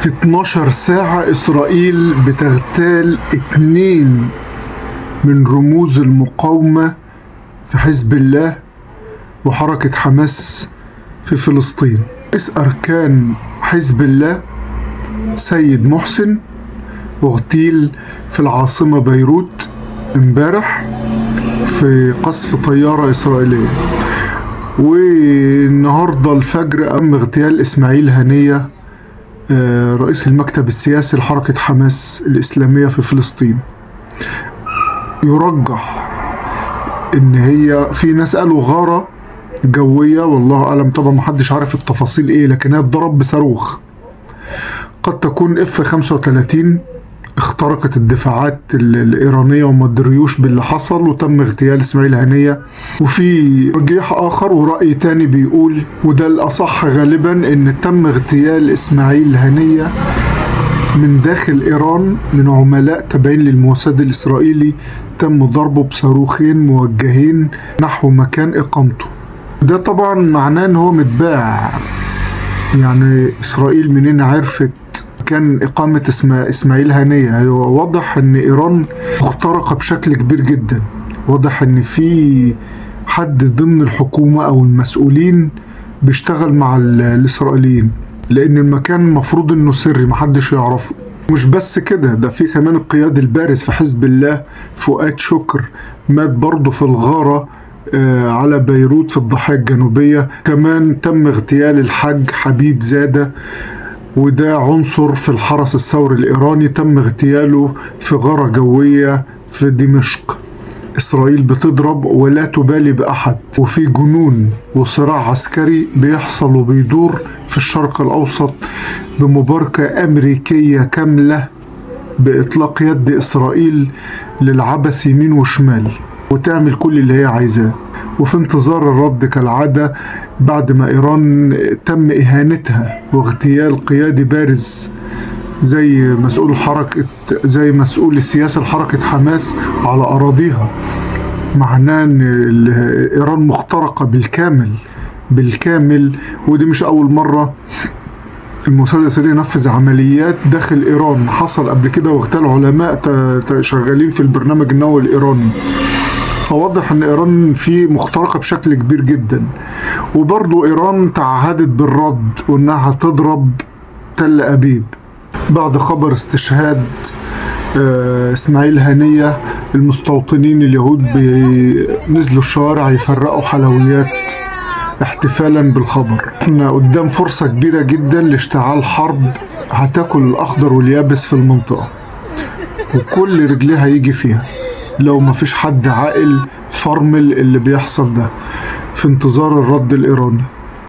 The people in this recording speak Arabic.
في 12 ساعة إسرائيل بتغتال 2 من رموز المقاومة في حزب الله وحركة حماس في فلسطين. رئيس أركان حزب الله سيد محسن اغتيل في العاصمة بيروت امبارح في قصف طيارة إسرائيلية. والنهاردة الفجر قام اغتيال إسماعيل هنية رئيس المكتب السياسي لحركة حماس الإسلامية في فلسطين. يرجح إن هي في ناس قالوا غارة جوية، والله أعلم، طبعا محدش عارف التفاصيل إيه، لكنها اتضرب بصاروخ. قد تكون F-35 اخترقت الدفاعات الإيرانية وما دريوش باللي حصل وتم اغتيال إسماعيل هنية. وفي ترجيح آخر ورأي تاني بيقول، وده الأصح غالبا، إن تم اغتيال إسماعيل هنية من داخل إيران من عملاء تابعين للموساد الإسرائيلي، تم ضربه بصاروخين موجهين نحو مكان إقامته. ده طبعا معناه إن هو متباع، يعني إسرائيل منين عرفت كان إقامة إسماعيل هنية؟ هو واضح إن إيران مخترقة بشكل كبير جدا، واضح إن في حد ضمن الحكومة أو المسؤولين بيشتغل مع الإسرائيليين، لأن المكان المفروض إنه سري محدش يعرفه. مش بس كده، ده في كمان القياد البارز في حزب الله فؤاد شكر مات برضه في الغارة على بيروت في الضاحية الجنوبية. كمان تم اغتيال الحاج حبيب زادة، وده عنصر في الحرس الثوري الإيراني، تم اغتياله في غارة جوية في دمشق. إسرائيل بتضرب ولا تبالي بأحد، وفي جنون وصراع عسكري بيحصل وبيدور في الشرق الأوسط بمباركة أمريكية كاملة بإطلاق يد إسرائيل للعبث يمين وشمال وتعمل كل اللي هي عايزاه، وفي انتظار الرد كالعادة بعد ما إيران تم إهانتها واغتيال قيادي بارز زي مسؤول السياسة لحركة حماس على أراضيها. معناه إن إيران مخترقة بالكامل. ودي مش أول مرة الموساد الإسرائيلي ينفذ عمليات داخل إيران، حصل قبل كده واغتال علماء شغالين في البرنامج النووي الإيراني. فواضح ان ايران في مخترقة بشكل كبير جدا. وبرضو ايران تعهدت بالرد وانها تضرب تل ابيب بعد خبر استشهاد اسماعيل هنية. المستوطنين اليهود نزلوا الشوارع يفرقوا حلويات احتفالا بالخبر. احنا قدام فرصة كبيرة جدا لاشتعال حرب هتاكل الاخضر واليابس في المنطقة، وكل رجليها يجي فيها لو ما فيش حد عاقل فرمل اللي بيحصل ده، في انتظار الرد الإيراني.